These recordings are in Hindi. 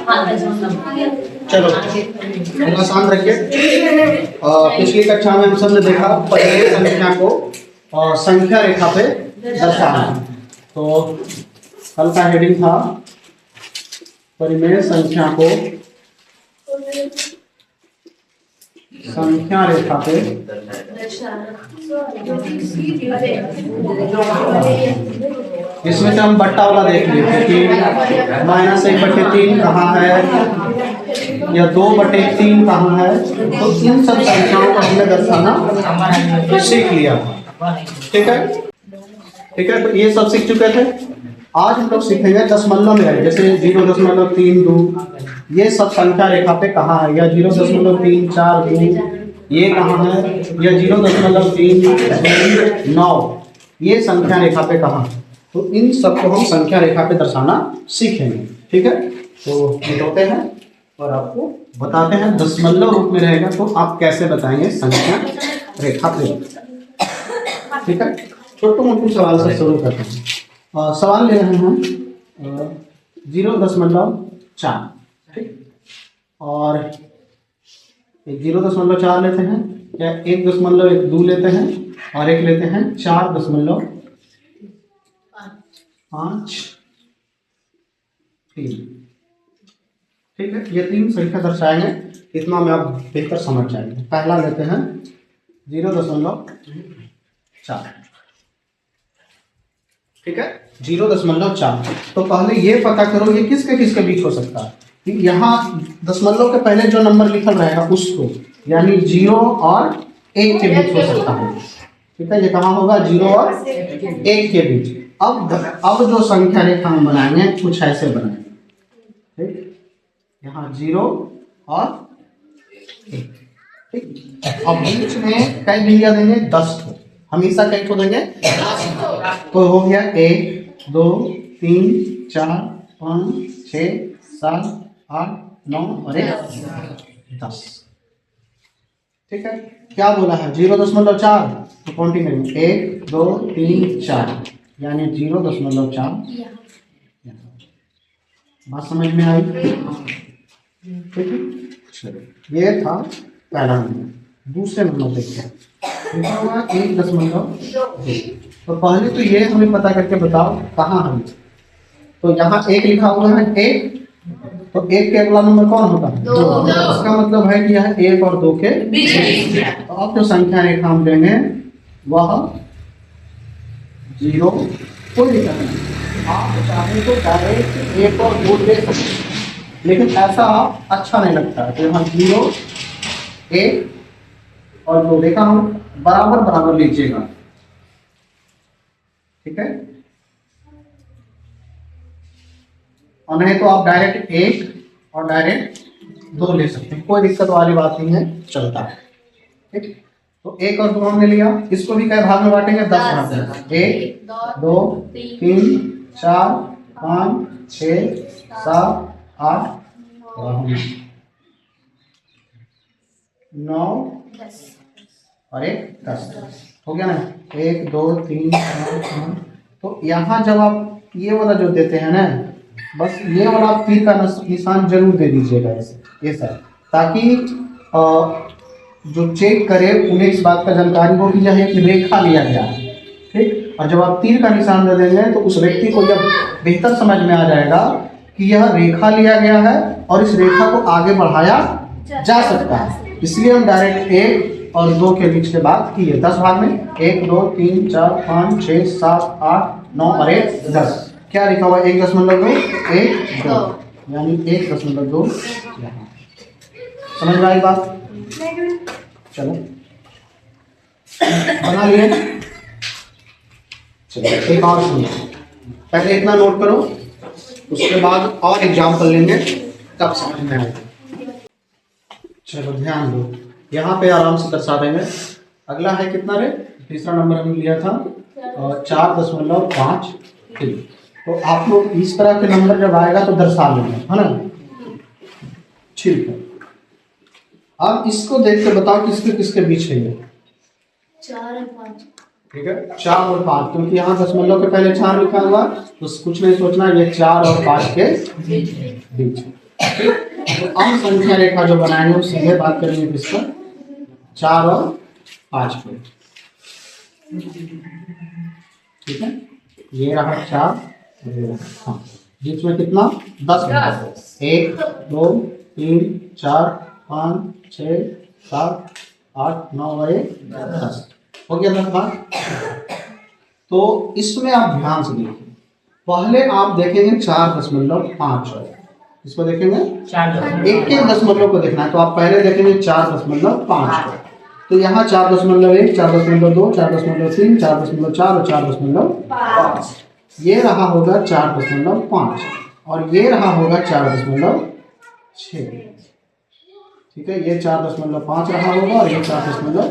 चलो थोड़ा शांत रखिए। पिछली कक्षा में हम सब ने देखा परिमेय संख्या को संख्या रेखा पे दर्शाना। तो कल का हेडिंग था परिमेय संख्या को संख्या रेखा पे इसमें से हम बट्टा वाला देख लिए थे कि -1/3 कहाँ है या 2/3 कहाँ है। तो इन सब संख्याओं को हमने दर्शाना सीख लिया। ठीक है, ठीक है। तो ये सब सीख चुके थे। आज हम लोग सीखेंगे दशमलव में, जैसे 0.32 ये सब संख्या रेखा पे कहाँ है, या 0.342 ये कहाँ है, या 0.329 ये संख्या रेखा पे कहाँ है। तो इन सब को हम संख्या रेखा पे दर्शाना सीखेंगे। ठीक है, तो मिटाते हैं और आपको बताते हैं दशमलव रूप में रहेगा तो आप कैसे बताएंगे संख्या रेखा पे। ठीक है, छोटू मोटू सवाल से शुरू करते हैं। सवाल ले रहे हैं हम 0.4। ठीक, और 0.4 लेते हैं या 1.12 लेते हैं और एक लेते हैं 4.53। ठीक है, ये तीन संख्या दर्शाएंगे, इतना में आप बेहतर समझ जाएंगे। पहला लेते हैं 0.4। ठीक है, 0.4। तो पहले ये पता करो ये किसके किसके बीच हो सकता है। यहाँ दशमलव के पहले जो नंबर लिखल रहेगा उसको, यानी 0 और 1 के बीच हो सकता है। ठीक है, ये कहाँ होगा, 0 और 1 के बीच। अब जो संख्या रेखा हम बनाएंगे कुछ ऐसे बनाएंगे। ठीक, यहाँ 0 और 1। ठीक, अब बीच में कई बिंदियां देंगे, 10 को हमेशा कई को देंगे। तो हो गया 1 2 3 4 5 6 7 8 9 और 1 10। ठीक है, क्या बोला है 0.4, तो काउंटिंग करेंगे 1 2 3 4 यानी 0.4। बात समझ में आई? ठीक है, चलो ये था पहला नंबर। दूसरे नंबर देखते हैं, लिखा हुआ 1.2। तो पहले तो ये हमें पता करके बताओ कहाँ है। तो यहाँ 1 लिखा हुआ है, 1। तो 1 के अगला नंबर कौन होगा, 2। इसका मतलब है कि यह 1 और 2 के बीच। तो अब जो संख्या रेखा हम देंगे वह 0 कोई दिक्कत नहीं। आप चाहें तो डायरेक्ट 1 और 2 दे सकते, लेकिन ऐसा अच्छा नहीं लगता है। तो यहाँ 0 1 और 2 देखा हम बराबर बराबर लीजिएगा। ठीक है, और नहीं तो आप डायरेक्ट 1 और डायरेक्ट 2 ले सकते हैं, कोई दिक्कत वाली बात नहीं है, चलता है। ठीक, तो 1 और 2 हमने लिया, इसको भी कई भाग में बांटेंगे, 10 भाग में। 1 2 3 4 5 6 7 8 9 और 1 10 हो गया ना। 1 2 3 4 5। तो यहाँ जब आप ये वाला जो देते हैं ना, बस ये वाला तीर का निशान जरूर दे दीजिएगा ये सर, ताकि जो चेक करे उन्हें इस बात का जानकारी हो कि यह एक रेखा लिया गया है। ठीक, और जब आप तीर का निशान दे देंगे तो उस व्यक्ति को यह बेहतर समझ में आ जाएगा कि यह रेखा लिया गया है और इस रेखा को आगे बढ़ाया जा सकता है। इसलिए हम डायरेक्ट 1 और 2 के बीच के बात की है। 10 भाग में 1 2 3 4 5 6 7 8 9 और 1 10। क्या लिखा हुआ है, 1.2 1 2 यानी 1.2 यहाँ। समझ में आई बात? चलो बना लिए। चलो एक और सुनिए, पहले इतना नोट करो, उसके बाद और एग्जाम्पल लेंगे तब समझ में आएगा। चलो ध्यान दो, यहाँ पे आराम से दर्शा देंगे। अगला है कितना रे, तीसरा नंबर हमने लिया था 4.53। तो आप लोग इस तरह के नंबर जब आएगा तो दर्शा लेंगे, है ना। ठीक है, अब इसको देख के बताओ किसके किसके बीच है ये। 4 और 5। ठीक है, 4 और 5, क्योंकि यहाँ दशमलव के पहले 4 लिखा हुआ, तो कुछ नहीं सोचना, ये 4 और 5 के बीच। तो अब संख्या रेखा जो बनाएंगे वो सीधे बात करेंगे किस पर, 4 और 5 पे। ठीक है, ये रहा 4, हाँ, बीच में कितना 10, 1 2 3 4 5 6 7 8 9 और 10 हो गया 10 बार। तो इसमें आप ध्यान से देखिए, पहले आप देखेंगे 4.5, इसको देखेंगे एक एक दशमलव को देखना है, तो आप पहले देखेंगे 4.5 को, तो यहाँ 4.1 4.2 4.3 4.4 और 4.5, ये रहा होगा 4.5 और ये रहा होगा 4.6। ठीक है, ये 4.5 रहा होगा और ये 4.6।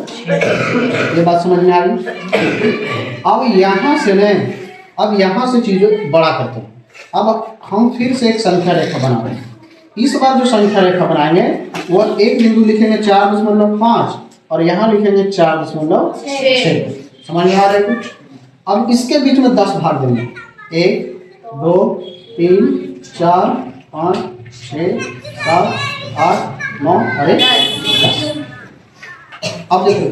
ये बात समझ में आ गई। अब यहाँ से लें, अब यहाँ से चीज़ें बड़ा करते हैं। अब हम फिर से एक संख्या रेखा बना रहे हैं। इस बार जो संख्या रेखा बनाएंगे वो एक बिंदु लिखेंगे 4.5 और यहाँ लिखेंगे 4.6। समझ में आ रहा है कुछ? अब इसके बीच में 10 भाग देंगे, 1 2 3 4 5 6 7 8 9 और 10। अब देखो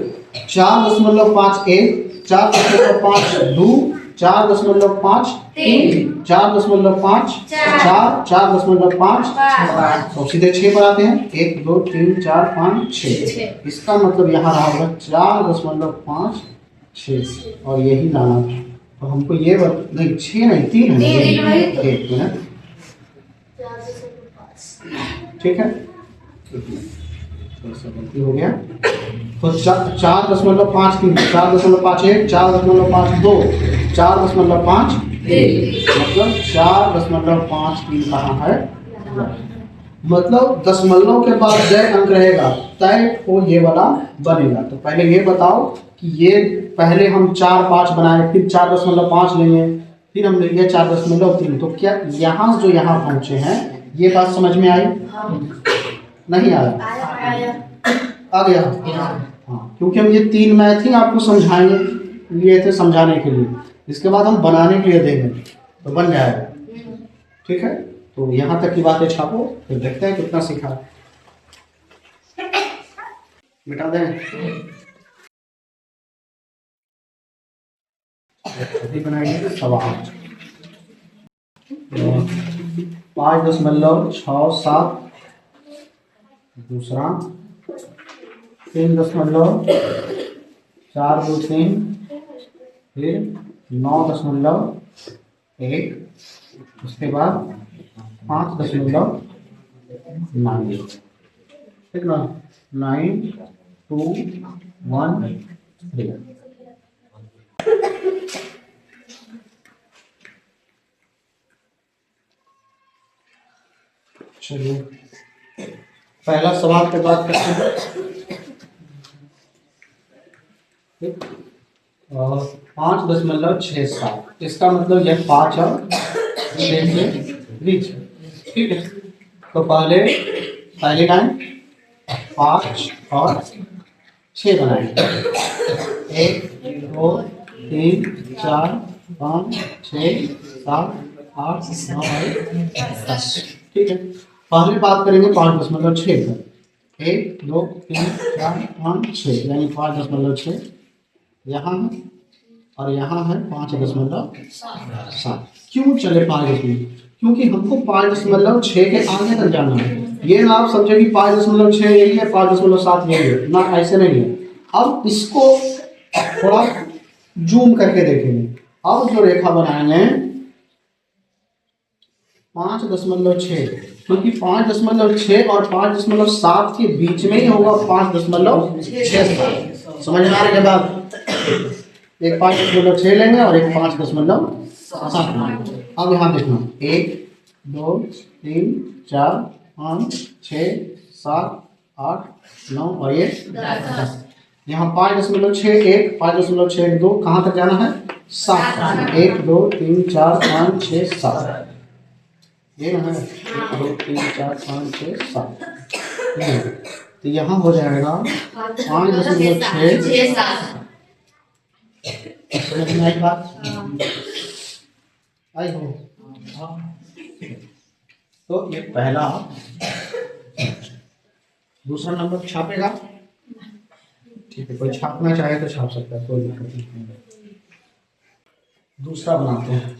4.5 1 4.5 2 4.5 3 4.5 4 4.5, तो सीधे 6 पर आते हैं, 1 2 3 4 5 6। इसका मतलब यहाँ रहा होगा 4.5 और यही लाना था। तो हमको ये नहीं 6 नहीं 3 है, ठीक है, हो गया। तो 4.5 3 4.51 4.52 4.5 मतलब 4.53 कहाँ है, मतलब दशमलव के बाद जय अंक रहेगा तय वो ये वाला बनेगा। तो पहले ये बताओ कि ये पहले हम 4 5 बनाए, फिर 4.5 लेंगे, फिर हम लेंगे 4.3। तो क्या यहाँ जो यहाँ पहुँचे हैं, ये बात समझ में आई? नहीं आया? आ गया? हाँ, क्योंकि हम ये 3 मैथ ही आपको समझाएंगे लिए थे, समझाने के लिए। इसके बाद हम बनाने के लिए देंगे तो बन जाएगा। ठीक है, तो यहाँ तक की बातें छापो, फिर देखते हैं कितना सीखा। मिटा दें, बनाएंगे 8.5 5.67 दूसरा, 3.423 फिर 9.1 उसके बाद 5.9, ठीक ना, 9 2 1 3। चलिए पहला सवाल पे बात करते हैं। 5.67, इसका मतलब यह 5 और 6 के बीच। ठीक है, तो पहले पहली लाइन 5 और 6 बनाएंगे, 1 2 3 4 5 6 7 8 9 10। ठीक है, पहले बात करेंगे 5.6 पर, 1 2 3 4 5 6, यानी 5.6 यहाँ है और यहाँ है 5.7। क्यों चले 5.6? क्योंकि हमको 5.6 के आगे तक जाना है। ये ना आप समझे कि 5.6 यही है, 5.7 यही है, ना, ऐसे नहीं है। अब इसको थोड़ा जूम करके देखेंगे। अब जो रेखा बनाएंगे 5.6, क्योंकि 5.6 और 5.7 के बीच में ही होगा 5.6। समझ में आ रही है बात? एक 5.6 लेंगे और एक 5.7 लेंगे। अब यहाँ देखना, 1 2 3 4 5 6 7 8 9 और ये 10। यहाँ 5.61 5.62 कहाँ तक जाना है? 7। 1 2 3 4 5 6 7, ये है 1 2 3 4 5 6 7। तो यहाँ हो जाएगा 5.6 समझ में आई बात? आई हो? तो ये पहला, दूसरा नंबर छापेगा? ठीक है, कोई छापना चाहे तो छाप सकता है, कोई दिक्कत नहीं। दूसरा बनाते हैं।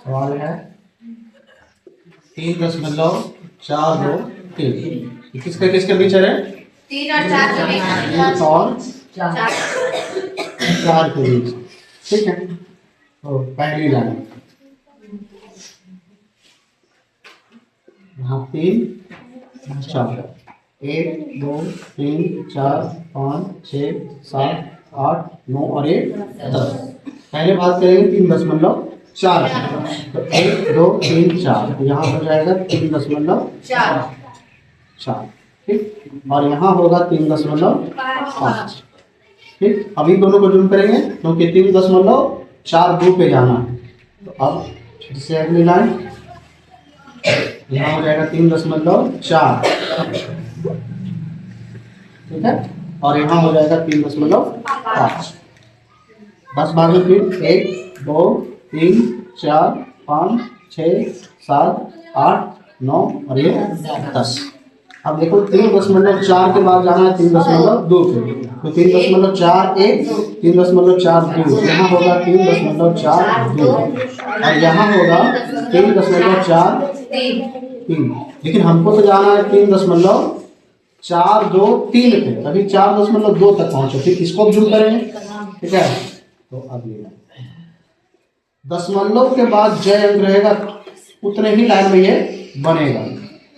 सवाल है 3.42 किसके किसके बीच है? 3 और 4 के बीच। 3 और 4 के बीच। ठीक है, तो पहली लाइन यहाँ 3 4, 1 2 3 4 5 6 7 8 9 और 1 10। पहले बात करेंगे 3.4, तो 1 2 3 4, तो यहाँ हो जाएगा 3.4। ठीक, और यहाँ होगा 3.5। ठीक, अभी दोनों को जूम करेंगे क्योंकि 3.42 पे जाना है। तो अब फिर से अगली लाइन, यहाँ हो जाएगा 3.4। ठीक है, और यहाँ हो जाएगा 3.5। 10 भाग में फिर 1 2 3 4 5 6 7 8 9 और ये 10। अब देखो 3.4 के बाद जाना है 3.2 पे, तो 3.41 3.42, यहाँ होगा 3.42 और यहाँ होगा 3.43। लेकिन हमको तो जाना है 3.423 पे, अभी 4.2 तक पहुंचे। फिर इसको जूम करेंगे। ठीक है, तो अब ये दशमलव के बाद जय अंक रहेगा, उतने ही लाइन में ये बनेगा।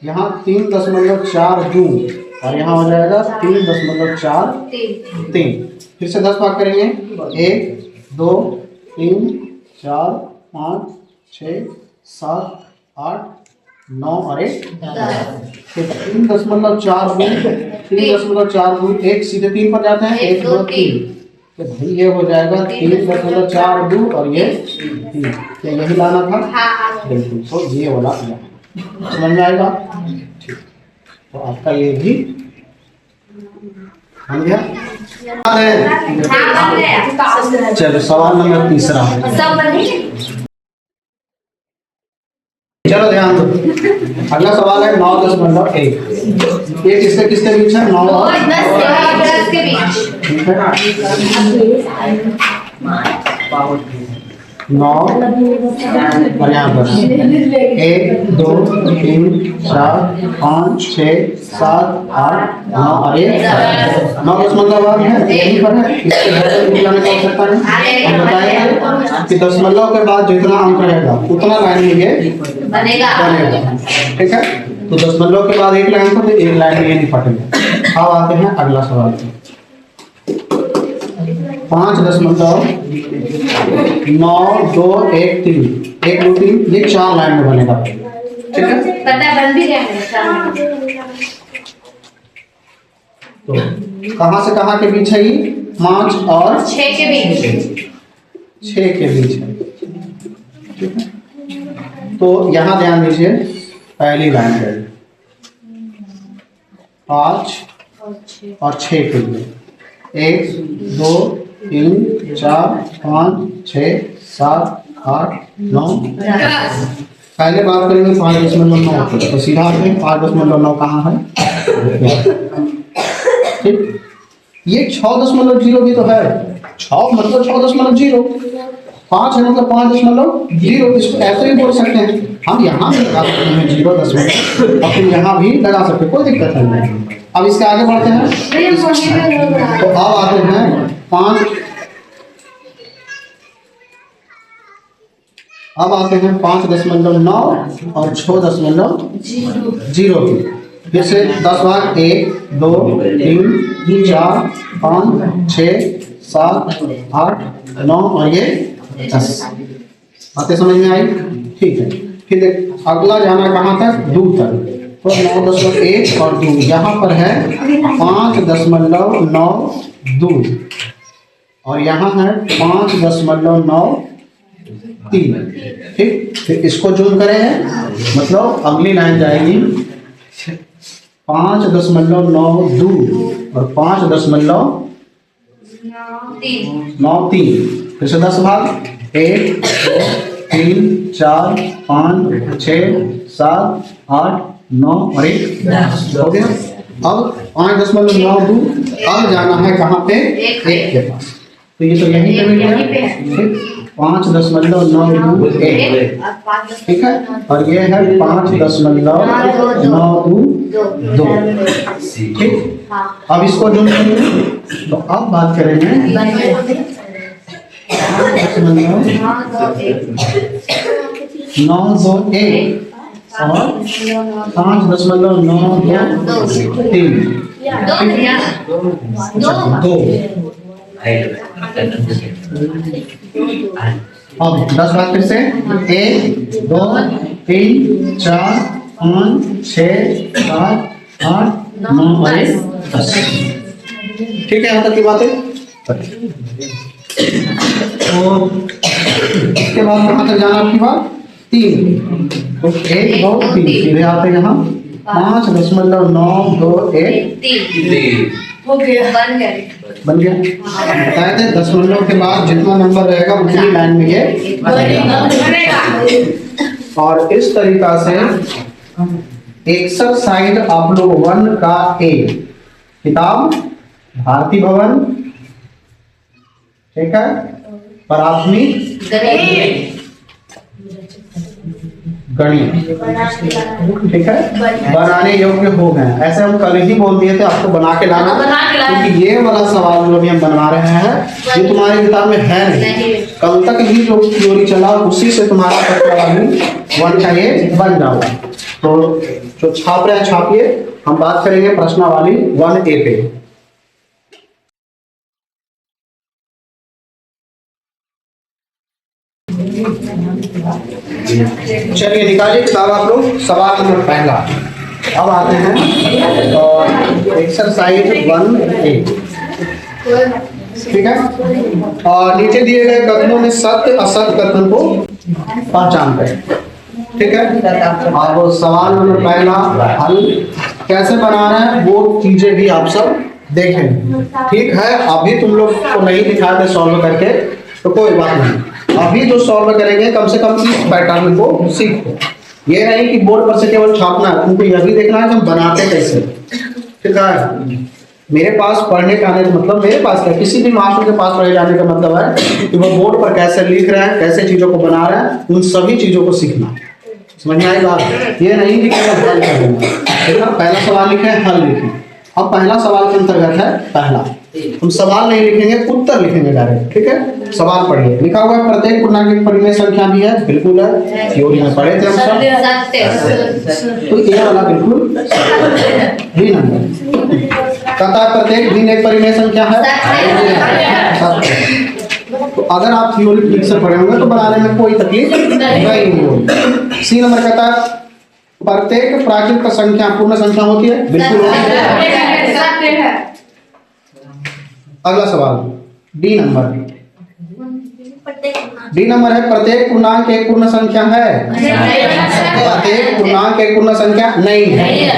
यहाँ 3.42 और यहाँ हो जाएगा 3.43। फिर से 10 भाग करेंगे, 1 2 3 4 5 6 7 8 9 और 1 10। 3.42 1 सीधे 3 पर जाते हैं, 1 2 3, तो भाई ये हो जाएगा 3.42 और ये 3। क्या यही लाना था? बिल्कुल, तो ये वाला समझ में आएगा? ठीक, तो आपका ये भी बन गया। चलो सवाल नंबर तीसरा, चलो ध्यान दो। अगला सवाल है 9.1। ये किसके किसके बीच है? 9 और 10 के बीच। ठीक है, 9 और यहाँ पर 1 2 3 4 5 6 7 8 9 और 1 9.1 है, यहीं पर है। इसके घर से निकलने का आवश्यकता है। हम बताएंगे कि दशमलव के बाद जितना अंक रहेगा उतना लाइन में ये बनेगा। ठीक है, तो दशमलव के बाद एक लाइन पर, एक लाइन में ये निपटेगा। अब आते हैं अगला सवाल, 5.921 1 2 3, ये 4 लाइन में बनेगा। ठीक है, पता बन भी गया है। तो कहाँ से कहाँ के बीच है ये? 5 और 6 के बीच। 6 के बीच है। ठीक है, तो यहाँ ध्यान दीजिए, पहली लाइन है 5 और 6 के लिए 1 2 3 4 5 6 7 8 9 पहले बात करेंगे 5.9, तो सीधा आते हैं 5.9 कहाँ है? ठीक, ये 6.0 भी तो है। 6 मतलब 6.0, 5 है मतलब 5.0। इसको ऐसे भी बोल सकते हैं, हम यहाँ भी लगा सकते हैं 0.0 और फिर यहाँ भी लगा सकते हैं, कोई दिक्कत नहीं है। अब इसके आगे बढ़ते हैं, तो अब आते हैं 5, अब आते हैं 5.9 और 6.0 की। फिर से 10 भाग 1 2 3 4 5 6 7 8 9 और ये 10। बातें समझ में आई? ठीक है, फिर अगला जाना कहाँ तक? 2 तक। तो 9.1 और 2, यहाँ पर है 5.92 और यहाँ है 5.93। ठीक, फिर इसको जूम करें, मतलब अगली लाइन जाएगी 5.92 और 5.93 फिर से 10 भाग 1 2 3 4 5 6 7 8 9 और 1 हो गया। अब 5.92 अब जाना है कहाँ पे? 1 के पास, तो ये तो यहीं पे मिल गया, ठीक। 5.92 ठीक है, और ये है 5.92 ठीक। अब इसको जो करेंगे तो अब बात करेंगे 921 और 5.923 2। अब 10 बार फिर से 1 2 3 4 5 6 7 8 9 और 10 ठीक है। यहाँ तक की बात है। तो इसके बाद कहाँ तक जाना आपकी बात? 3 तो 1 2 3 सीधे आते यहाँ 5.921 हो गया, बन गया। बताए थे 10 के बाद जितना नंबर रहेगा उतनी लाइन में ये बनेगा। और इस तरीका से एक्सरसाइज आप लोग 1 का ए किताब भारती भवन, ठीक है, प्राथमिक गणित, ठीक है, बनाने योग्य हो गए। ऐसे हम कल ही बोल दिए थे आपको बना के लाना, क्योंकि ये वाला सवाल जो भी हम बनवा रहे हैं ये तुम्हारी किताब में है नहीं। कल तक ही जो थ्योरी चला उसी से तुम्हारा प्रश्नावली 1 का ये बन जाएगा। तो जो छाप रहे हैं छापिए, हम बात करेंगे प्रश्नावली 1A पे। चलिए निकालिए किताब आप लोग, सवाल नंबर पहला। अब आते हैं और एक्सरसाइज 1A, ठीक है। और नीचे दिए गए कथनों में सत्य असत्य कथन को पहचान करें, ठीक है। और वो सवाल नंबर पहला हल कैसे बना रहे हैं वो चीजें भी आप सब देखें, ठीक है। अभी तुम लोग को नहीं दिखाते सॉल्व करके तो कोई बात नहीं, अभी जो सॉल्व करेंगे कम से कम इस पैटर्न को सीखो। ये नहीं कि बोर्ड पर से केवल छापना है, तुमको यह भी देखना है कि हम बनाते कैसे, ठीक है। मेरे पास पढ़ने का आने का मतलब, मेरे पास क्या किसी भी मास्टर के पास पढ़े जाने का मतलब है कि वो बोर्ड पर कैसे लिख रहे हैं, कैसे चीजों को बना रहे हैं, उन सभी चीजों को सीखना। समझ में आई बात? ये नहीं कि केवल हल कर देना, ठीक है। पहला सवाल लिखे हल लिखे। अब पहला सवाल के अंतर्गत है पहला, हम सवाल नहीं लिखेंगे उत्तर लिखेंगे डायरेक्ट, ठीक है। सवाल पढ़िए, लिखा हुआ है प्रत्येक पूर्णांक एक परिमेय संख्या भी है, बिल्कुल है, थ्योरी में पढ़े थे हम सब। तो ये वाला बिल्कुल बी नंबर। कहता है प्रत्येक भिन्न एक परिमेय संख्या है। तो अगर आप थ्योरी ठीक से पढ़े होंगे तो बनाने में कोई तकलीफ नहीं होगी। सी नंबर कहता है प्रत्येक प्राकृत संख्या पूर्ण संख्या होती है, बिल्कुल है। अगला सवाल डी नंबर है प्रत्येक पूर्णांक एक पूर्ण संख्या है। प्रत्येक पूर्णांक एक पूर्ण संख्या नहीं है,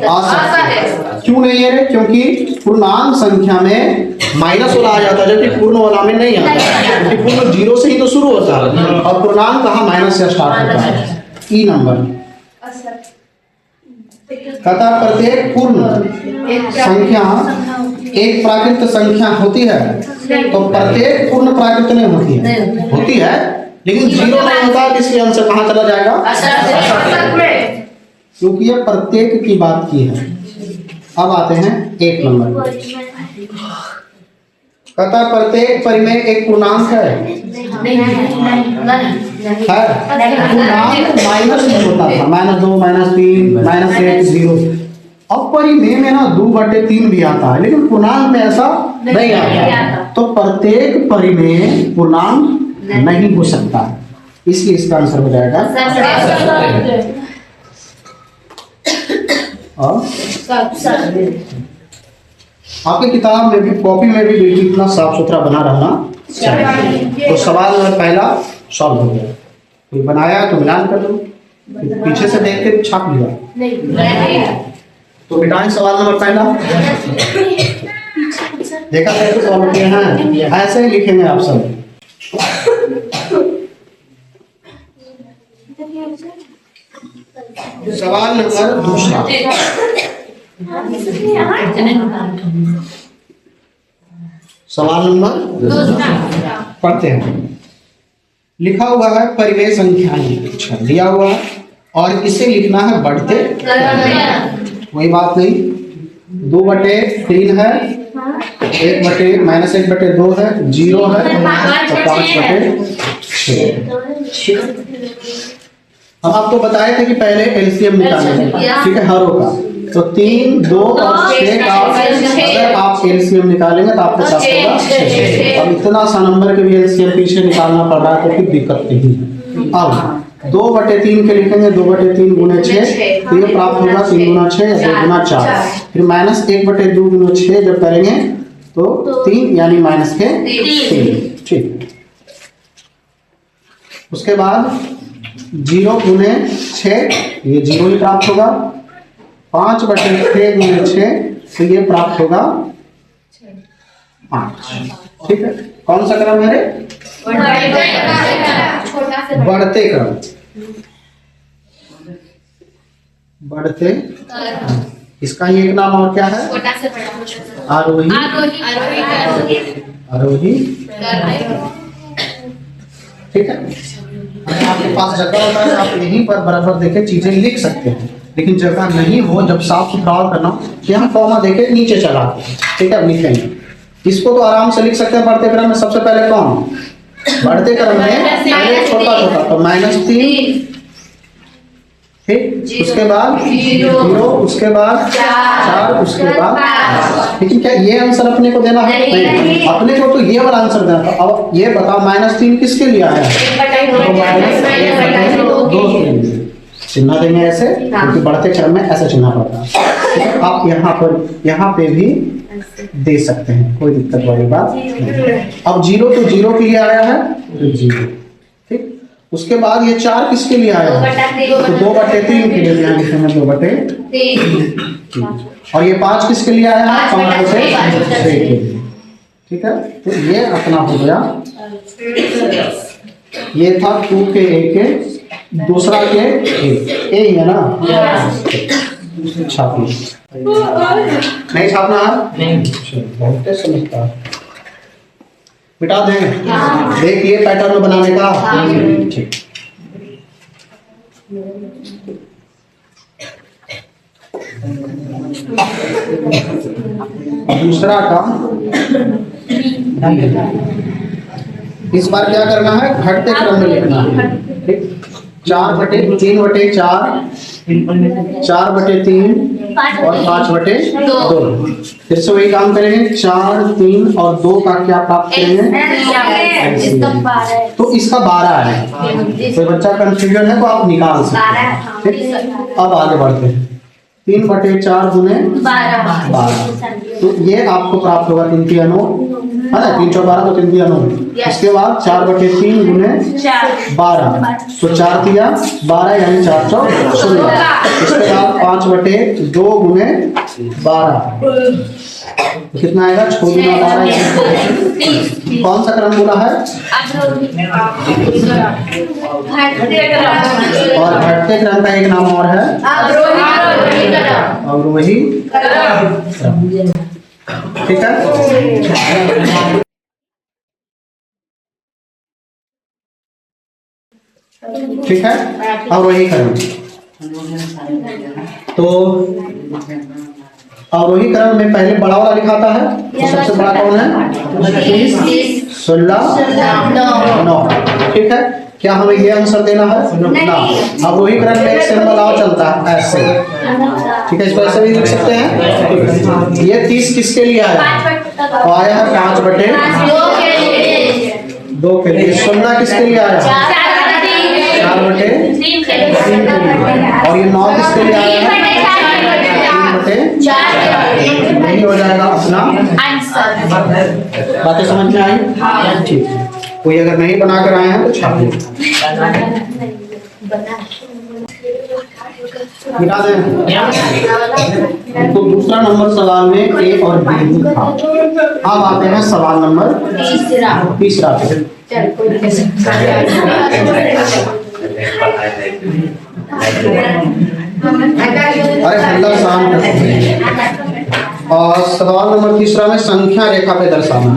असत्य। क्यों नहीं है? क्योंकि पूर्णांक संख्या में माइनस वाला आ जाता है जबकि पूर्ण वाला में नहीं आता, क्योंकि पूर्ण 0 से ही तो शुरू होता है और पूर्णांक कहाँ माइनस से स्टार्ट होता है। ई नंबर कहता प्रत्येक पूर्ण संख्या एक प्राकृत संख्या होती है। तो प्रत्येक पूर्ण प्राकृत नहीं होती है, होती है लेकिन 0 नहीं होता, इसलिए अंश कहाँ चला जाएगा? क्योंकि यह प्रत्येक की बात की है। अब आते हैं 1 नंबर। कहता प्रत्येक परिमेय एक पूर्णांक है। पूर्णांक माइनस में होता था, -2 -3 -1 0। अब परिमेय में ना 2/3 भी आता है, लेकिन पूर्णांक में ऐसा नहीं आता। तो प्रत्येक परिमेय पूर्णांक नहीं हो सकता, इसलिए इसका आंसर हो जाएगा। और आपकी किताब में भी कॉपी में भी बिल्कुल इतना साफ सुथरा बना रहना चाहिए। तो सवाल नंबर पहला सॉल्व हो गया। कोई बनाया है तो मिलान कर लो, पीछे से देख के छाप लिया। तो मिटाएं सवाल नंबर पहला। देखा कैसे सॉल्व किए हैं, ऐसे ही लिखेंगे आप सब। सवाल नंबर दूसरा, सवाल नंबर पढ़ते हैं। लिखा हुआ है परिवेश संख्याएं, अच्छा दिया हुआ है और इसे लिखना है बढ़ते, कोई बात नहीं। 2/3 है, 1/-1/2 है, 0 है तो 5/6। हम आपको बताए थे कि पहले एलसीएम निकालेंगे, ठीक है, हरों का। तो 3, 2 और 6 का अगर आप एलसीएम निकालेंगे तो आपको प्राप्त होगा 6। अब इतना सा नंबर के भी एलसीएम पीछे निकालना पड़ रहा है तो फिर दिक्कत नहीं है। अब 2/3 के लिखेंगे, 2/3 गुने 6 तो ये प्राप्त होगा 3 गुना 6 या 2 गुना 4। फिर -1/2 गुना 6 जब करेंगे तो 3 यानी -3, ठीक। उसके बाद 0 गुने 6 ये 0 ही प्राप्त होगा। 5/6 गुने 6 तो ये प्राप्त होगा 5, ठीक है। कौन सा क्रम है? बढ़ते क्रम, बढ़ते। इसका ही एक नाम और क्या है? आरोही, आरोही, ठीक है। अगर आपके पास जगह होता है आप यहीं पर बराबर देके चीजें लिख सकते हैं, लेकिन जगह नहीं हो, जब साफ सुथरा करना कि हम कॉमा देके नीचे चला, ठीक है, लिखेंगे। इसको तो आराम से लिख सकते हैं बढ़ते क्रम में। सबसे पहले कौन? बढ़ते क्रम में पहले छोटा छोटा तो -3, ठीक। उसके बाद 0, उसके बाद 4, उसके बाद 5। लेकिन क्या ये आंसर अपने को देना है? नहीं, अपने को तो ये वाला आंसर देना था। अब ये बताओ -3 किसके लिए आया है? तो -2 चिन्ह देंगे ऐसे, क्योंकि बढ़ते क्रम में ऐसे चिन्ह पड़ता है। तो आप यहाँ पे भी दे सकते हैं, कोई दिक्कत वाली बात नहीं। अब 0 तो 0 के लिए आया है तो 0, ठीक। उसके बाद ये 4 किसके लिए आया है? तो 2/3 के लिए यहाँ लिखेंगे 2/3। और ये 5 किसके लिए आया है? 5/6 के लिए, ठीक है। तो ये अपना हो गया, ये था 2 के A के, दूसरा के A ही है ना, छाप नहीं छापना है, बहुत समझता मिटा दें। देखिए पैटर्न बनाने का, ठीक। दूसरा काम, इस बार क्या करना है? घटते क्रम में लिखना है, ठीक। 4/3/4, 4/3 और 5/2। फिर से वही काम करेंगे, 4, 3 और 2 का क्या प्राप्त करेंगे? तो इसका 12 है। तो बच्चा कंफ्यूजन है तो आप निकाल सकते हैं, ठीक। अब आगे बढ़ते हैं। 3/4 गुने 12, तो ये आपको प्राप्त होगा 3 9, है ना, 3 4 12 तो 3 9। उसके बाद 4/3 गुने 12 तो 4 दिया 12 यानी 4 4 16। उसके बाद 5/2 गुने 12 तो कितना आएगा? 6 गुना 12। कौन सा क्रम बोला है? और घटते क्रम का एक नाम और है अवरोही क्रम, ठीक है। ठीक है, अवरोही क्रम। तो अवरोही क्रम में पहले बड़ा वाला लिखाता है, तो सबसे बड़ा कौन है? 16 9, ठीक है। क्या हमें ये आंसर देना है? ना। अवरोही क्रम में एक सिंबल और चलता है ऐसे, ठीक है, इसको ऐसे भी लिख सकते हैं। ये 30 किसके लिए आया? तो आया है 5/2 के लिए। 16 किसके लिए आया? 4/3 के लिए। और ये 9 किसके लिए आया है? 3/4। यही हो जाएगा अपना आंसर। बातें समझ में आई? ठीक है। कोई अगर नहीं बना कर आए हैं तो छाप लीजिए। मिटा दें। तो दूसरा नंबर सवाल में ए और बी था। अब आते हैं सवाल नंबर तीसरा पे। अरे हल्ला शांत रखो। और सवाल नंबर तीसरा में संख्या रेखा पे दर्शाना।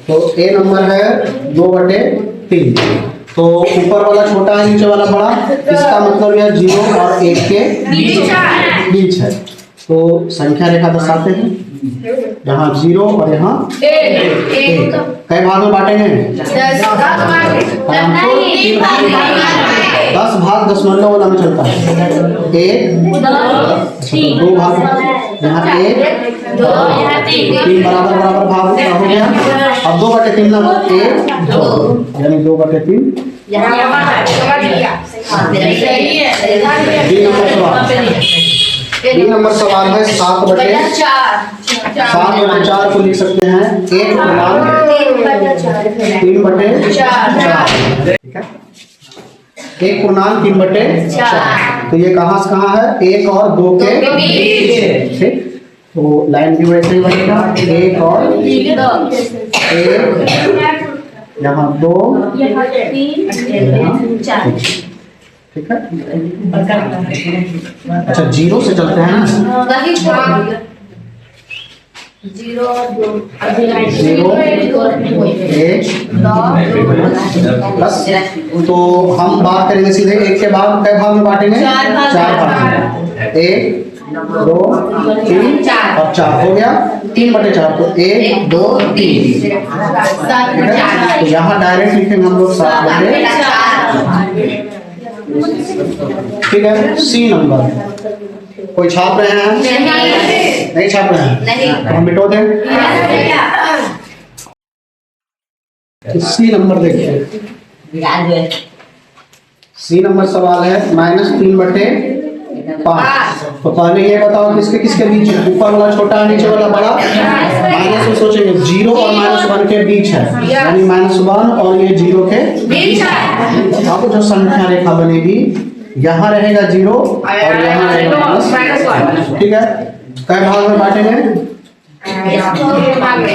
तो ए नंबर है 2/3। तो ऊपर वाला छोटा है, नीचे वाला बड़ा, इसका मतलब यह 0 और 1 के बीच है। तो संख्या रेखा दर्शाते हैं, यहाँ 0 और यहाँ 1। कई भाग में बांटेंगे? 10 भाग दशमलव वाला में चलता है। 1 2 भाग, यहाँ 1 3 बराबर बराबर भाग हो गया। अब 2/3 ना 1 2 यानी 2/3। बी नंबर सवाल है 7/4 को लिख सकते हैं 1/3/4। तो ये कहाँ से कहाँ है? 1 और 2 के बीच। ठीक, तो लाइन भी वैसे ही बनेगा, 1 और 1, यहाँ 2, ठीक है। अच्छा 0 से चलते हैं ना। 0 1 प्लस, तो हम बात करेंगे सीधे 1 के बाद कई भाग में बांटेंगे? 4 भाग में। 1 2 3 और 4 हो गया 3/4। तो 1 2 3, तो यहाँ डायरेक्ट लिखेंगे हम लोग 7/4। ठीक है। सी नंबर कोई छाप रहे हैं? नहीं छाप रहे हैं? तो हम मिटो दें। सी नंबर देखिए, सी नंबर सवाल है -3/5। तो पहले ये बताओ किसके किसके बीच है? ऊपर वाला छोटा, नीचे वाला बड़ा। माइनस में सोचेंगे 0 और -1 के बीच है, यानी -1 और ये 0 के बीच है। अब जो संख्या रेखा बनेगी, यहाँ रहेगा 0 और यहाँ रहेगा -1। ठीक है। कई भाग में बांटेंगे?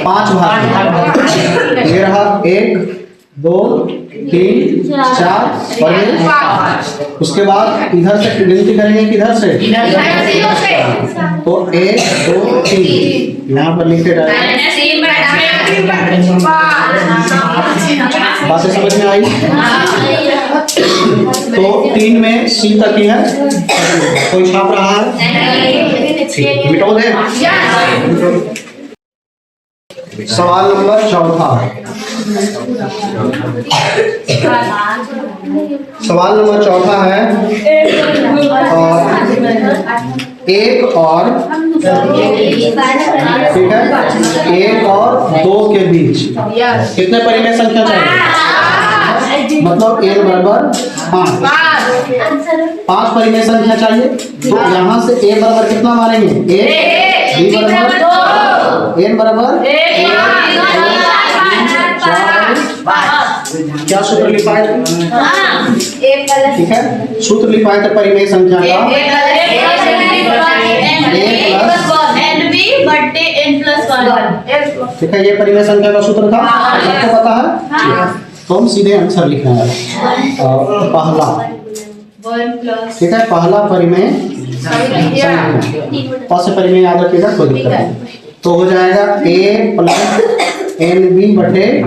5 भाग। ये रहा 1 2 3 4 और 5। उसके बाद इधर से गिनती करेंगे, किधर से? तो 1 2 3 यहाँ पर लिखे रहेगा। बातें समझ में आई? तो 3 में सी तक ही है। कोई छाप रहा है? मिटो दे। सवाल नंबर 4। सवाल नंबर 4 है 1 और, ठीक है, 1 और 2 के बीच कितने परिमेय संख्या चाहिए? मतलब n बराबर 5 परिमेय संख्या चाहिए। तो यहाँ से a बराबर कितना मानेंगे? 1, b बराबर 2, n बराबर 4। क्या सूत्र लिखा है? ठीक है, सूत्र लिखा है परिमेय संख्या का ठीक है। ये परिमेय संख्या का सूत्र था, आपको पता है? तो हम सीधे आंसर लिख रहे हैं। पहला, ठीक है, पहला परिमेय संख्या, से परिमेय याद रखिएगा, कोई दिक्कत नहीं। तो हो जाएगा a प्लस nb/n+1।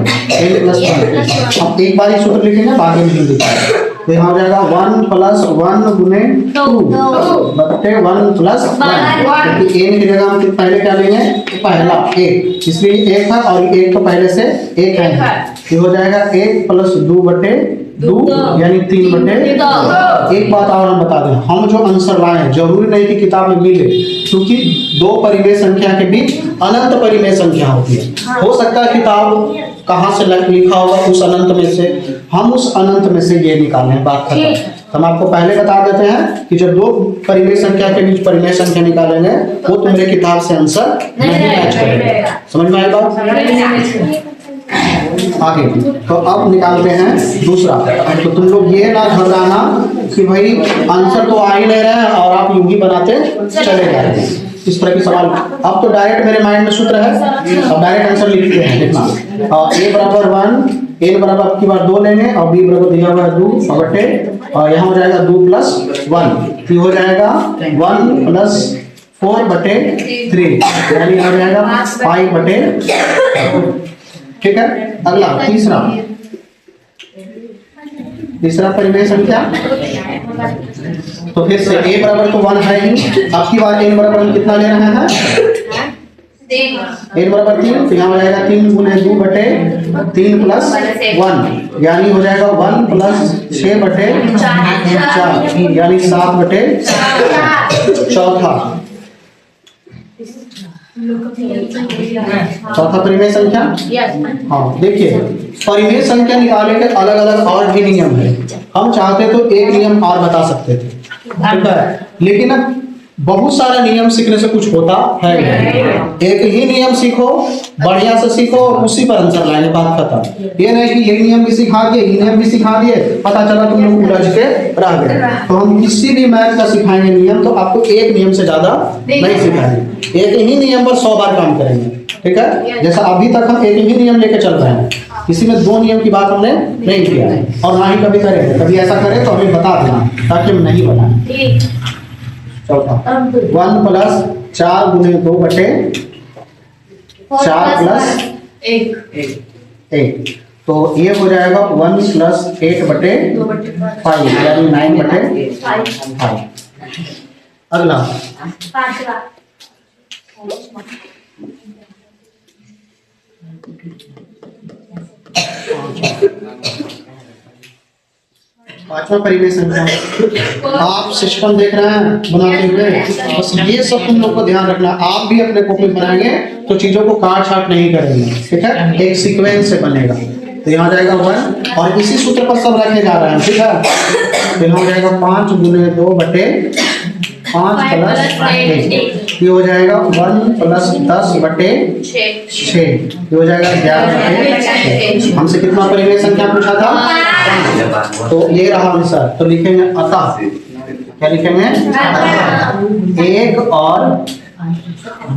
अब एक बार ये सूत्र लिखेंगे, बाद में लिखेंगे। तो यहाँ हो जाएगा 1 + 1 गुने 2 बटे 1 + 1। क्योंकि n की जगह हम पहले क्या लेंगे? पहला 1, इसलिए 1 है और 1 तो पहले से 1 है। ये हो जाएगा 1 + 2/2 यानी 3/2। एक बात और हम बता दें, हम जो आंसर लाए जरूरी नहीं कि किताब में मिले, क्योंकि 2 परिमेय संख्या के बीच अनंत परिमेय संख्या होती है। हो सकता है किताब कहाँ से लिखा होगा उस अनंत में से, हम उस अनंत में से ये निकाले हैं। बात खत्म। हम आपको पहले बता देते हैं कि जब 2 परिमेय संख्या के बीच परिमेय संख्या निकालेंगे वो तो मेरे किताब से आंसर नहीं मैच करेगा। समझ में आया बात? आगे तो अब निकालते हैं दूसरा। तो तुम लोग ये ना घबराना कि भाई आंसर तो आ ही नहीं रहा है और आप यूं ही बनाते चले जा रहे हैं। इस तरह के सवाल अब तो डायरेक्ट मेरे माइंड में सूत्र है, अब डायरेक्ट आंसर लिखते हैं। देखना a बराबर 1, n बराबर आपकी बार 2 लेंगे और b बराबर दिया हुआ है 2 बटे और यहाँ हो जाएगा 2 प्लस 1, फिर हो जाएगा 1 प्लस 4 बटे 3 यानी हो जाएगा 5 बटे। ठीक है, अगला तीसरा परिमेय संख्या। तो फिर से a बराबर तो 1 है ही, अब की बार n बराबर हम कितना ले रहे हैं, n बराबर 3, तो यहाँ हो जाएगा 3 गुने 2 बटे 3 प्लस 1 यानी हो जाएगा 1 प्लस 6 बटे 4 यानी 7 बटे चौथा परिमेय संख्या। हाँ देखिए, परिमेय संख्या निकालने के अलग अलग और भी नियम है। हम चाहते तो एक नियम और बता सकते थे, ठीक है, लेकिन अब बहुत सारे नियम सीखने से कुछ होता है। एक ही नियम सीखो, बढ़िया से सीखो और उसी पर आंसर लाएंगे, बात खत्म। ये नहीं कि ये नियम भी सिखा दिए, ये नियम भी सिखा दिए, पता चला तुम लोग उलझ के रह गए। तो हम किसी भी मैथ का सिखाएंगे नियम तो आपको एक नियम से ज्यादा नहीं सिखाएंगे, एक ही नियम पर 100 बार काम करेंगे। ठीक है, जैसा अभी तक हम एक ही नियम लेके चल रहे हैं, किसी में 2 नियम की बात हमने नहीं किया है और ना ही कभी करेंगे। कभी ऐसा करें तो हमें बता देना ताकि हम नहीं बनाए। चौथा 1 प्लस 4 गुने 2 बटे 4 प्लस 1, तो ये हो जाएगा 1 प्लस 8 बटे 5 यानी 9 बटे 5। अगला पांचवा परिमेय संख्या। आप सिस्टम देख रहे हैं बनाते हुए, बस ये सब तुम लोग को ध्यान रखना। आप भी अपने कॉपी बनाएंगे तो चीजों को काट छाट नहीं करेंगे, ठीक है, एक सीक्वेंस से बनेगा। तो यहाँ जाएगा 1 और इसी सूत्र पर सब रखे जा रहे हैं, ठीक है। तो यहाँ जाएगा 5 गुने 2 बटे 5 प्लस 1, ये हो जाएगा 1 प्लस 10 बटे 6, ये हो जाएगा 11 बटे 6। हमसे कितना परिमेय संख्या पूछा था, तो ये रहा आंसर। तो लिखेंगे अतः, क्या लिखेंगे, अतः 1 और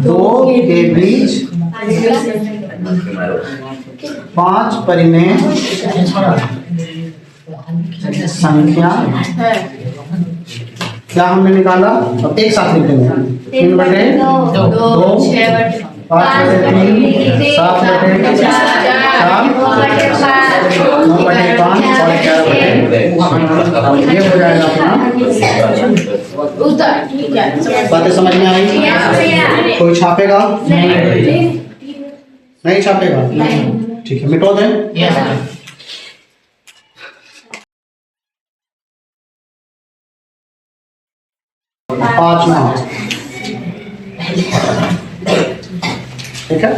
2 के बीच 5 परिमेय संख्या क्या हमने निकाला। अब एक साथ लिखेंगे 3 बटे 2, 5 बटे 3, 7 बटे 4, 9 बटे 5 और 11 बटे। ये हो जाएगा अपना। बातें समझ में आई? कोई छापेगा नहीं छापेगा? ठीक है, मिटो दें। पांचवा, ठीक है,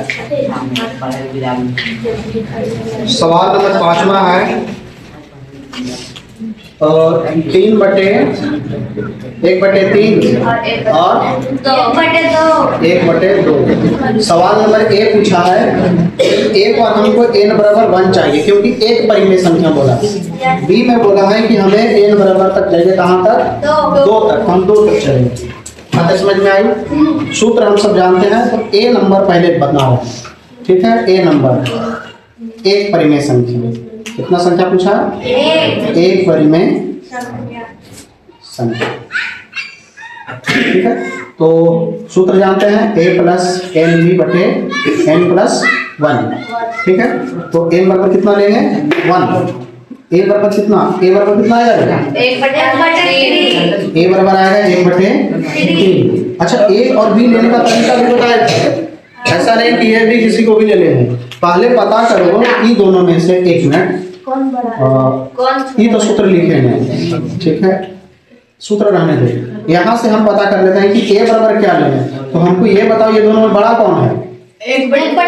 सवाल नंबर 5वां है 3 बटे 1 बटे 3 और 1 बटे 2। सवाल नंबर ए पूछा है, एक और हमको n बराबर 1 चाहिए क्योंकि एक परिमेय संख्या बोला। बी में बोला है कि हमें n बराबर तक चाहिए, कहाँ तक, 2 तक, हम 2 तक चलेंगे। बात समझ में आई? सूत्र हम सब जानते हैं, तो ए नंबर पहले बदना है, ठीक है। ए नंबर एक परिमेय संख्या, कितना संख्या पूछा, एक परिमेय संख्या, ठीक है। तो सूत्र जानते हैं a प्लस एन बी बटे n प्लस 1, ठीक है। तो n बराबर कितना लेंगे, 1। a बराबर कितना, a बराबर कितना आएगा, 1 बटे 3। a बराबर आएगा 1 बटे 3। अच्छा, a और b लेने का तरीका भी बताया, ऐसा नहीं कि ये भी किसी को भी ले लेंगे। पहले पता करो कि दोनों में से, एक मिनट, ये तो सूत्र लिखेंगे, ठीक है, सूत्र रहने दो। यहाँ से हम पता कर लेते हैं कि a बराबर क्या लेंगे। तो हमको ये बताओ, ये दोनों में बड़ा कौन है, 1 बटे 3।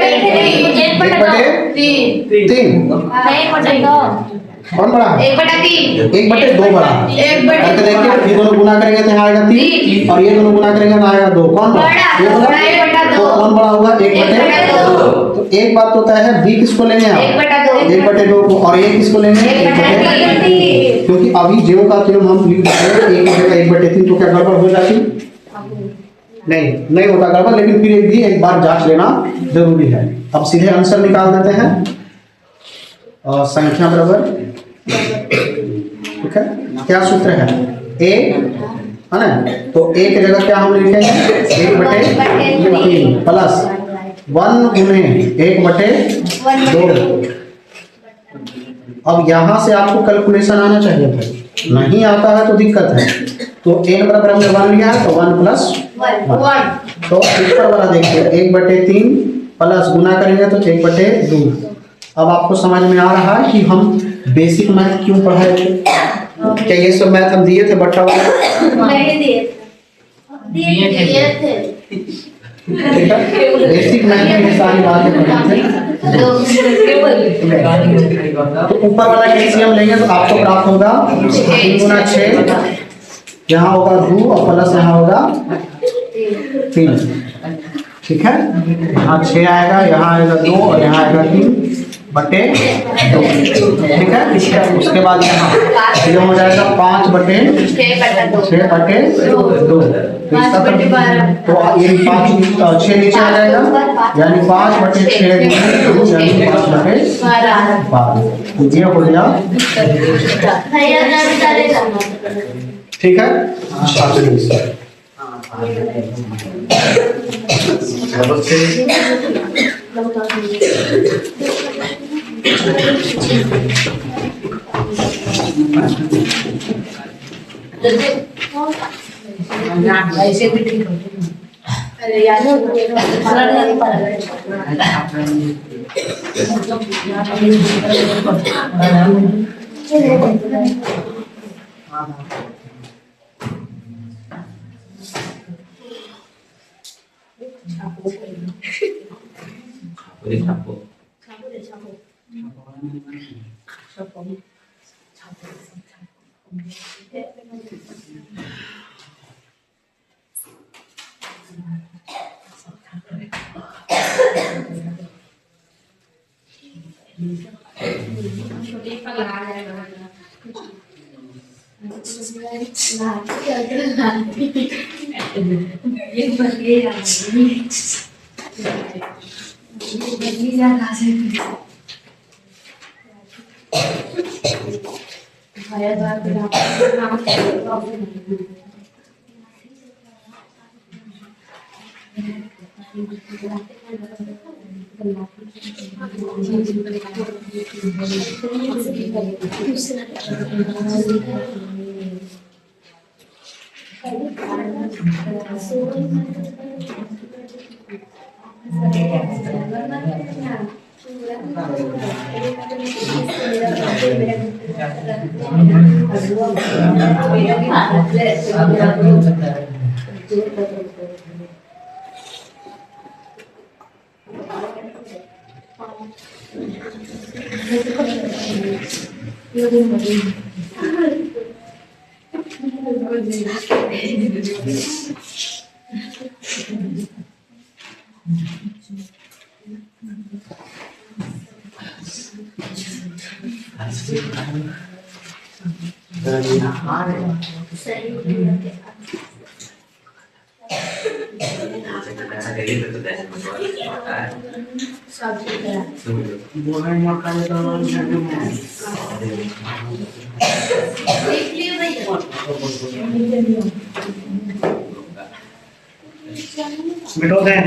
कौन बड़ा है, 1 बटे 3। 1 बटे 2 बड़ा है। करके देखिए, ये दोनों गुना करेंगे तो यहाँ आएगा 3 और ये दोनों गुना करेंगे तो आएगा 2। कौन बड़ा, ये बड़ा, तो कौन बड़ा होगा, 1 बटे 2। तो एक बात तो तय है, बी किसको लेंगे आप, 1 बटे 2। 1/2 को, और ये किसको लेंगे? 1/3, क्योंकि अभी ज्यों का त्यों हम लिख रहे हैं 1/3, तो क्या गड़बड़ हो जाती? नहीं होता गड़बड़, लेकिन फिर भी एक बार जांच लेना जरूरी है। अब सीधे आंसर निकाल देते हैं। और संख्या बराबर, ठीक है, क्या सूत्र है? ए है ना, तो ए की जगह क्या हम लिखेंगे? 1/3 प्लस 1 गुने 1/2। अब यहाँ से आपको कैलकुलेशन आना चाहिए था, नहीं आता है तो दिक्कत है। तो n बराबर हमने 1 लिया है, तो 1 प्लस 1। तो ऊपर वाला देखिए 1/3 प्लस गुना करेंगे तो 1/2। अब आपको समझ में आ रहा है कि हम बेसिक मैथ क्यों पढ़ाए थे? क्या ये सब मैथ हम दिए थे बट्टा वाला? नहीं दिए थे। ठीक है, बेसिक मैथ में ये सारी बातें पढ़ी थे। तो ऊपर वाला कैल्शियम लेंगे तो आपको प्राप्त होगा 3 गुना 6, यहाँ होगा 2 और प्लस यहाँ होगा 3। ठीक है, यहाँ 6 आएगा, यहाँ आएगा 2 और यहाँ आएगा 3/2। ठीक है, उसके बाद यहाँ ये हो जाएगा 5/6/2। तो इसका तो ये 6 नीचे आ जाएगा, यानी 5/6 यानी 5/12। तो ये हो गया। ठीक है, ऐसे भी ठीक होते हैं। अरे यार मिटो दें।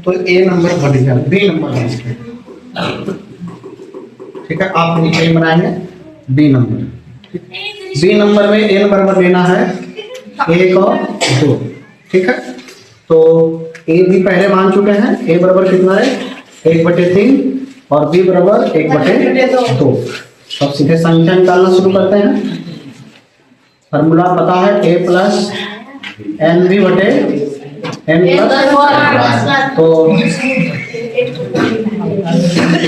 तो ए नंबर बन गया, बी नंबर बन गया। ठीक है, आप नीचे बनाएंगे बी नंबर। बी नंबर में ए बराबर लेना है 1 और 2। ठीक है, तो ए भी पहले मान चुके हैं। ए बराबर कितना है? 1/3 और बी बराबर 1/2। अब सीधे संख्या निकालना शुरू करते हैं। फॉर्मूला पता है a प्लस एन बी बटे एन प्लस, तो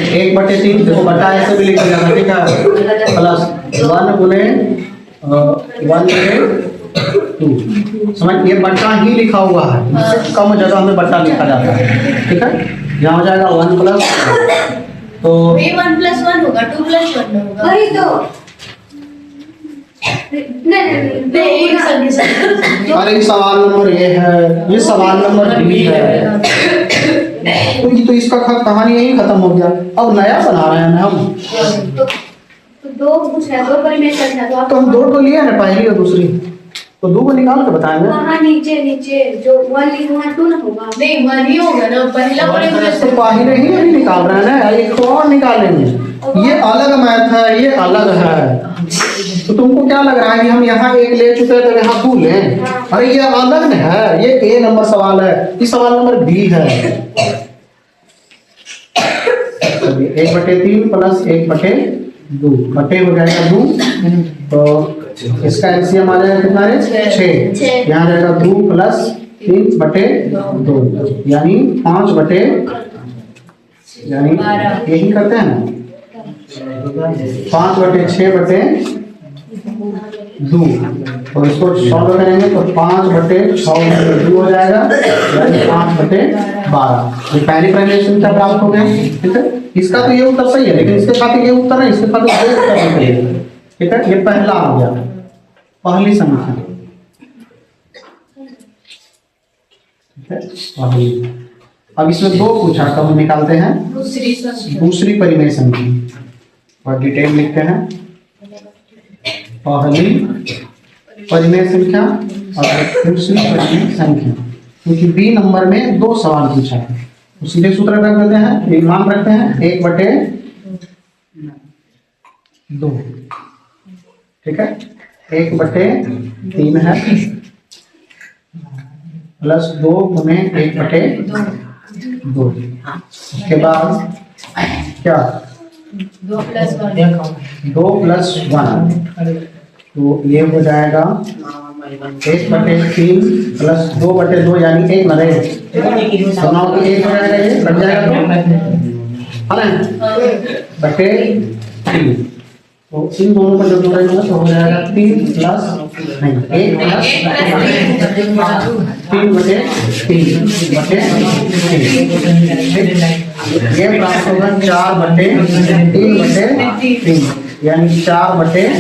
1/3 देखो बटा ऐसे भी लिखा जाता है। ठीक है, प्लस 1 गुने 1 गुने 2। समझ, ये बट्टा ही लिखा हुआ है, इससे कम जगह में बट्टा लिखा जाता है। ठीक है, यहाँ हो जाएगा 1 प्लस, तो ये 1 + 1 होगा, 2 + 1 होगा। वही तो नहीं एक संख्या अरे सवाल नंबर ये है, ये सवाल नंबर बी है, तो इसका कहानी यही खत्म हो गया। अब नया बना रहे हैं हम, तो दो कुछ है, दो परिमेय संख्या तो तो हम 2 तो लिए ना, पहली और दूसरी, तो 2 को निकाल के बताएंगे। वहाँ नीचे नीचे जो 1 लिखा है 2 ना होगा। नहीं 1 ही होगा ना, पहला तो परिमेय पहले ही अभी निकाल रहे हैं ना, एक और निकालेंगे। ये अलग मैथ है, ये अलग है, तो तुमको क्या लग रहा है कि हम यहाँ 1 ले चुके हैं तो यहाँ 2 लें? अरे ये अलग न है, ये A नंबर सवाल है, ये सवाल नंबर B है। 1/3 प्लस 1/2, बटे हो जाएगा 2, तो इसका एलसीएम आ जाएगा कितना है? 6। यहाँ जाएगा 2 + 3/2, यानी 5/, यानी यही करते हैं ना, 5/6/2, और इसको सॉल्व करेंगे तो 5/6/2 हो जाएगा, यानी 5/12। ये पहली परिमेय संख्या प्राप्त हो गया। ठीक है, इसका तो ये उत्तर सही है, लेकिन इसके खातिर ये उत्तर है, इसके खातिर ये उत्तर नहीं है। ठीक है, ये पहला आ गया, पहली संख्या। ठीक है, पहली। अब इसमें 2 पूछा, तो हम निकालते हैं दूसरी संख्या। दूसरी परिमेय संख्या, और डिटेल लिखते हैं। पहली परिमेय संख्या और दूसरी परिमेय संख्या, क्योंकि बी नंबर में 2 सवाल पूछा है, तो सीधे सूत्र रख देते हैं, मान रखते हैं 1/2। ठीक है, 1/3 है, प्लस 2 गुने 1/2। उसके बाद क्या, 2 + 1 2 + 1, तो ये हो जाएगा 1/3 प्लस 2/2, यानी 1 न रहे, दोनों को 1 हो जाएगा, ये लग जाएगा, तो है ना, /3। तो इन दोनों को जब जोड़ेंगे तो हो जाएगा 3 प्लस नहीं 1 प्लस 3/3, ये प्राप्त होगा 4/3/3, यानी 4/3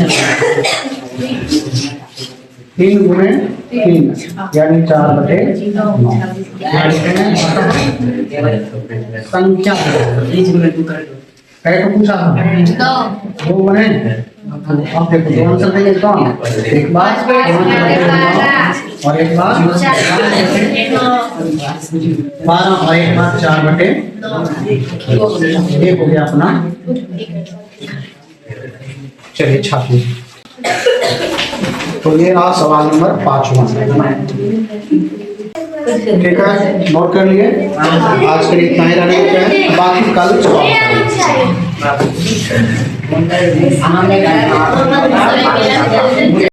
गुणे 3, यानी 4/9। संख्या कैसे पूछा था? 2 बने, अब देखो 2 आंसर देंगे कौन, एक बार और एक बार 12 और एक बार 4/9, ये हो गया अपना। चलिए छापिए, तो ये रहा सवाल नंबर 5वां। ठीक है, नोट कर लिए। आज के लिए इतना ही रहने देते हैं, बाकी कल सवाल करेंगे।